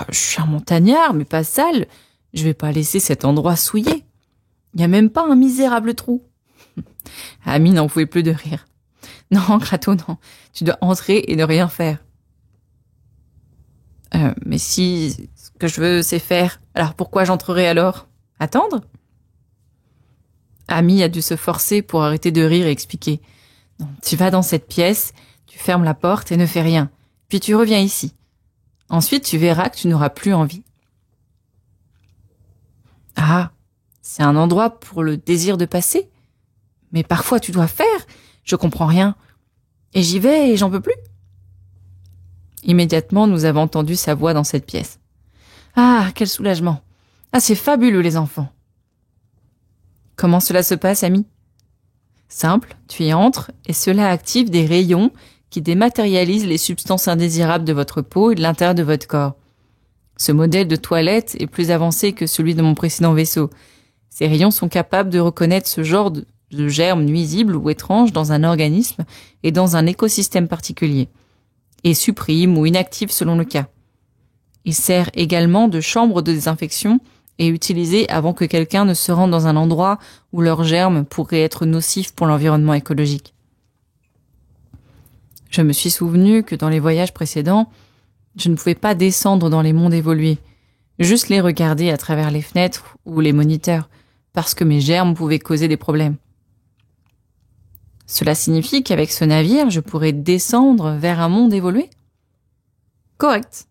Je suis un montagnard, mais pas sale. Je vais pas laisser cet endroit souillé. Y a même pas un misérable trou. » Amy n'en pouvait plus de rire. « Non, Kratos, non, tu dois entrer et ne rien faire. »« Mais si ce que je veux, c'est faire, alors pourquoi j'entrerai alors? Attendre ?» Amy a dû se forcer pour arrêter de rire et expliquer. « Non, tu vas dans cette pièce, tu fermes la porte et ne fais rien. Puis tu reviens ici. Ensuite, tu verras que tu n'auras plus envie. »« Ah, c'est un endroit pour le désir de passer? Mais parfois tu dois faire, je comprends rien. Et j'y vais et j'en peux plus. » Immédiatement, nous avons entendu sa voix dans cette pièce. « Ah, quel soulagement! Ah, c'est fabuleux, les enfants! » « Comment cela se passe, Amy? » Simple, tu y entres et cela active des rayons qui dématérialisent les substances indésirables de votre peau et de l'intérieur de votre corps. Ce modèle de toilette est plus avancé que celui de mon précédent vaisseau. Ces rayons sont capables de reconnaître ce genre de germes nuisibles ou étranges dans un organisme et dans un écosystème particulier, et suppriment ou inactivent selon le cas. Il sert également de chambre de désinfection et utilisé avant que quelqu'un ne se rende dans un endroit où leurs germes pourraient être nocifs pour l'environnement écologique. Je me suis souvenu que dans les voyages précédents, je ne pouvais pas descendre dans les mondes évolués, juste les regarder à travers les fenêtres ou les moniteurs, parce que mes germes pouvaient causer des problèmes. Cela signifie qu'avec ce navire, je pourrais descendre vers un monde évolué? Correct.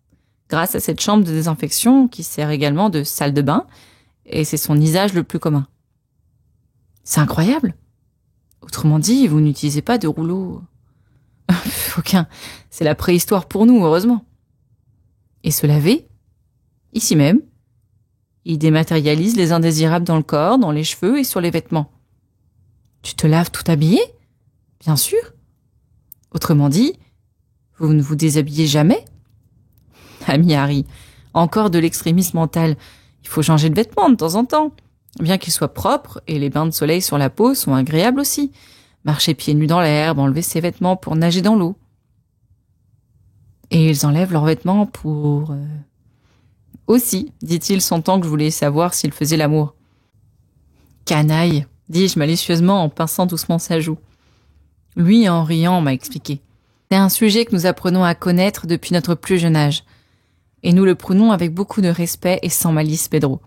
Grâce à cette chambre de désinfection qui sert également de salle de bain, et c'est son usage le plus commun. C'est incroyable. Autrement dit, vous n'utilisez pas de rouleau. Aucun. C'est la préhistoire pour nous, heureusement. Et se laver? Ici même. Il dématérialise les indésirables dans le corps, dans les cheveux et sur les vêtements. Tu te laves tout habillé? Bien sûr. Autrement dit, vous ne vous déshabillez jamais? Amy a ri. Encore de l'extrémisme mental. Il faut changer de vêtements de temps en temps. Bien qu'ils soient propres, et les bains de soleil sur la peau sont agréables aussi. marcher pieds nus dans l'herbe, enlever ses vêtements pour nager dans l'eau. Et ils enlèvent leurs vêtements pour... Aussi, dit-il, sentant que je voulais savoir s'ils faisaient l'amour. Canaille, dis-je malicieusement en pinçant doucement sa joue. Lui, en riant, m'a expliqué. C'est un sujet que nous apprenons à connaître depuis notre plus jeune âge. Et nous le prenons avec beaucoup de respect et sans malice, Pedro.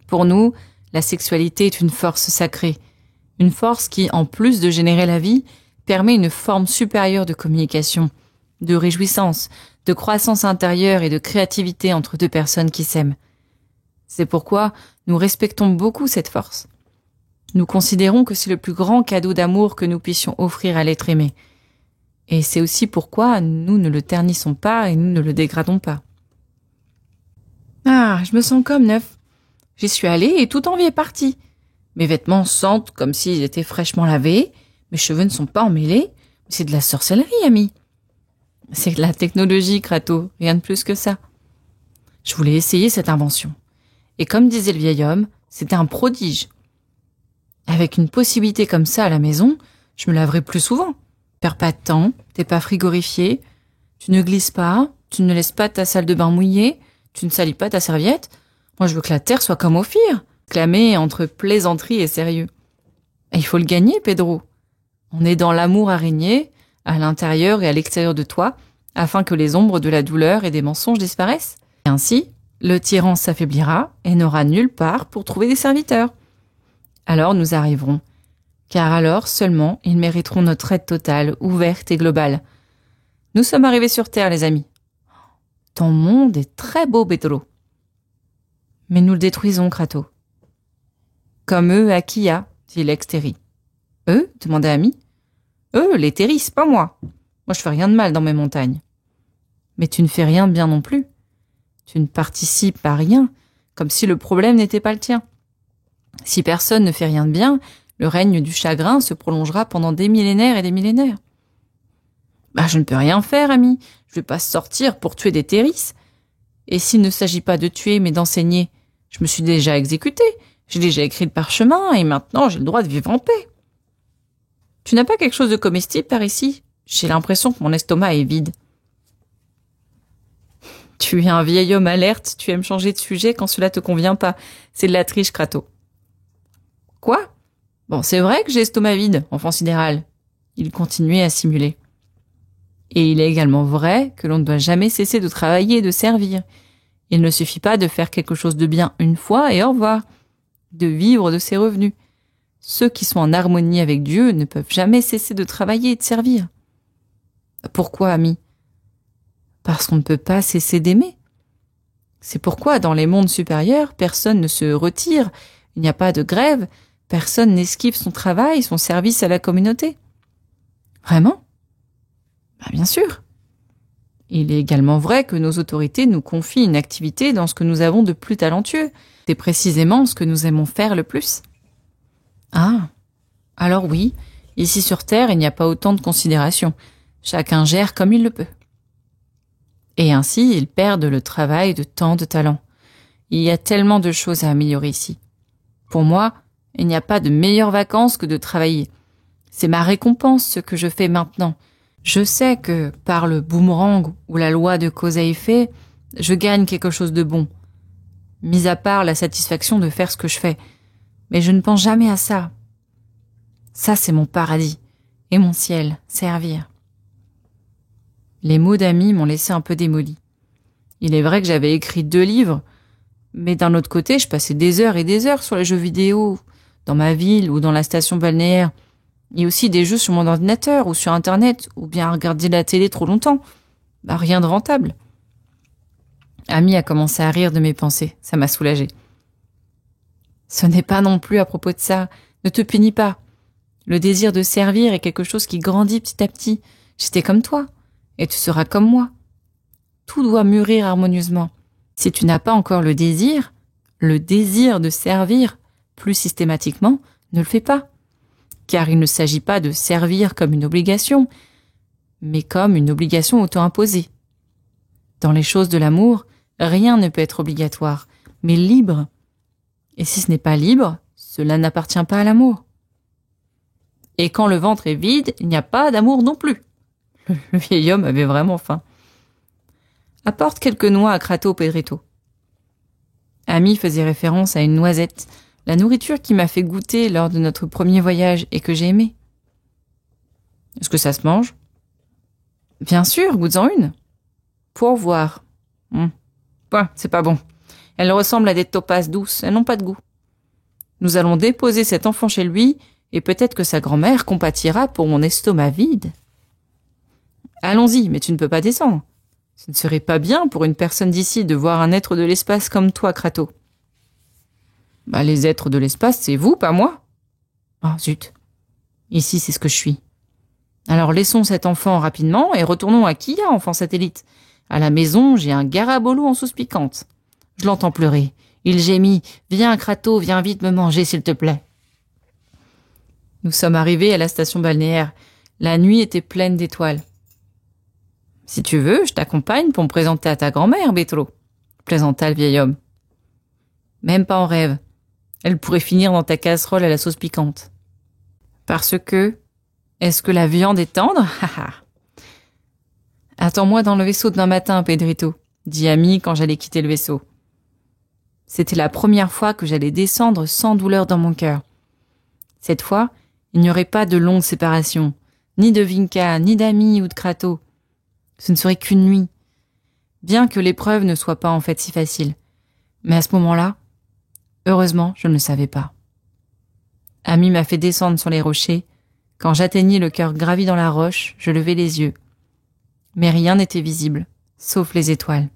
Pour nous, la sexualité est une force sacrée. Une force qui, en plus de générer la vie, permet une forme supérieure de communication, de réjouissance, de croissance intérieure et de créativité entre deux personnes qui s'aiment. C'est pourquoi nous respectons beaucoup cette force. Nous considérons que c'est le plus grand cadeau d'amour que nous puissions offrir à l'être aimé. Et c'est aussi pourquoi nous ne le ternissons pas et nous ne le dégradons pas. Ah, je me sens comme neuf. J'y suis allée et toute envie est partie. Mes vêtements sentent comme s'ils étaient fraîchement lavés, mes cheveux ne sont pas emmêlés. C'est de la sorcellerie, ami. C'est de la technologie, Kratos, rien de plus que ça. Je voulais essayer cette invention. Et comme disait le vieil homme, c'était un prodige. Avec une possibilité comme ça à la maison, je me laverai plus souvent. Perds pas de temps, t'es pas frigorifié, tu ne glisses pas, tu ne laisses pas ta salle de bain mouillée, tu ne salis pas ta serviette. Moi, je veux que la terre soit comme Ophir, clamé entre plaisanterie et sérieux. Et il faut le gagner, Pedro. On est dans l'amour à régner, à l'intérieur et à l'extérieur de toi, afin que les ombres de la douleur et des mensonges disparaissent. Et ainsi, le tyran s'affaiblira et n'aura nulle part pour trouver des serviteurs. Alors nous arriverons, car alors seulement ils mériteront notre aide totale, ouverte et globale. Nous sommes arrivés sur Terre, les amis. Ton monde est très beau, Pedro. Mais nous le détruisons, Kratos. Comme eux à Kia, dit l'ex-Terry. Eux demanda Ami. Eux, les Terrys, pas moi. Moi, je fais rien de mal dans mes montagnes. Mais tu ne fais rien de bien non plus. Tu ne participes à rien, comme si le problème n'était pas le tien. Si personne ne fait rien de bien, le règne du chagrin se prolongera pendant des millénaires et des millénaires. Bah, je ne peux rien faire, ami. Je vais pas sortir pour tuer des Terrys. Et s'il ne s'agit pas de tuer, mais d'enseigner, je me suis déjà exécuté. J'ai déjà écrit le parchemin et maintenant j'ai le droit de vivre en paix. Tu n'as pas quelque chose de comestible par ici? J'ai l'impression que mon estomac est vide. Tu es un vieil homme alerte, tu aimes changer de sujet quand cela te convient pas. C'est de la triche, Kratos. Quoi? Bon, c'est vrai que j'ai l'estomac vide, enfant sidéral. Il continuait à simuler. Et il est également vrai que l'on ne doit jamais cesser de travailler et de servir. Il ne suffit pas de faire quelque chose de bien une fois et au revoir. De vivre de ses revenus. Ceux qui sont en harmonie avec Dieu ne peuvent jamais cesser de travailler et de servir. Pourquoi, ami? Parce qu'on ne peut pas cesser d'aimer. C'est pourquoi, dans les mondes supérieurs, personne ne se retire, il n'y a pas de grève, personne n'esquive son travail, son service à la communauté. Vraiment? Ben, bien sûr. Il est également vrai que nos autorités nous confient une activité dans ce que nous avons de plus talentueux. C'est précisément ce que nous aimons faire le plus. Ah, alors oui, ici sur Terre, il n'y a pas autant de considération. Chacun gère comme il le peut. Et ainsi, ils perdent le travail de tant de talents. Il y a tellement de choses à améliorer ici. Pour moi, il n'y a pas de meilleures vacances que de travailler. C'est ma récompense ce que je fais maintenant. Je sais que, par le boomerang ou la loi de cause à effet, je gagne quelque chose de bon. Mis à part la satisfaction de faire ce que je fais. Mais je ne pense jamais à ça. Ça, c'est mon paradis. Et mon ciel, servir. Les mots d'Ami m'ont laissé un peu démoli. Il est vrai que j'avais écrit 2 livres, mais d'un autre côté, je passais des heures et des heures sur les jeux vidéo, dans ma ville ou dans la station balnéaire. Il y a aussi des jeux sur mon ordinateur ou sur Internet, ou bien à regarder la télé trop longtemps. Bah, rien de rentable. Ami a commencé à rire de mes pensées, ça m'a soulagée. Ce n'est pas non plus à propos de ça, ne te punis pas. Le désir de servir est quelque chose qui grandit petit à petit. J'étais comme toi, et tu seras comme moi. Tout doit mûrir harmonieusement. Si tu n'as pas encore le désir de servir plus systématiquement, ne le fais pas. Car il ne s'agit pas de servir comme une obligation, mais comme une obligation auto-imposée. Dans les choses de l'amour, rien ne peut être obligatoire, mais libre. Et si ce n'est pas libre, cela n'appartient pas à l'amour. Et quand le ventre est vide, il n'y a pas d'amour non plus. Le vieil homme avait vraiment faim. Apporte quelques noix à Crato, Pedrito. Ami faisait référence à une noisette, la nourriture qui m'a fait goûter lors de notre premier voyage et que j'ai aimé. Est-ce que ça se mange? Bien sûr, goûte-en une. Pour voir. C'est pas bon. Elles ressemblent à des topazes douces, elles n'ont pas de goût. Nous allons déposer cet enfant chez lui, et peut-être que sa grand-mère compatira pour mon estomac vide. Allons-y, mais tu ne peux pas descendre. Ce ne serait pas bien pour une personne d'ici de voir un être de l'espace comme toi, Crato. Les êtres de l'espace, c'est vous, pas moi. Ah, zut. Ici, c'est ce que je suis. Alors laissons cet enfant rapidement et retournons à Kia, enfant satellite. À la maison, j'ai un garabolo en sauce piquante. Je l'entends pleurer. Il gémit. Viens, Crato, viens vite me manger, s'il te plaît. Nous sommes arrivés à la station balnéaire. La nuit était pleine d'étoiles. Si tu veux, je t'accompagne pour me présenter à ta grand-mère, Betro, plaisanta le vieil homme. Même pas en rêve. Elle pourrait finir dans ta casserole à la sauce piquante. Parce que... Est-ce que la viande est tendre? Attends-moi dans le vaisseau demain matin, Pedrito, dit Ami quand j'allais quitter le vaisseau. C'était la première fois que j'allais descendre sans douleur dans mon cœur. Cette fois, il n'y aurait pas de longue séparation, ni de Vinca, ni d'Ami ou de Crato. Ce ne serait qu'une nuit. Bien que l'épreuve ne soit pas en fait si facile. Mais à ce moment-là, heureusement, je ne le savais pas. Ami m'a fait descendre sur les rochers. Quand j'atteignis le cœur gravi dans la roche, je levai les yeux. Mais rien n'était visible, sauf les étoiles.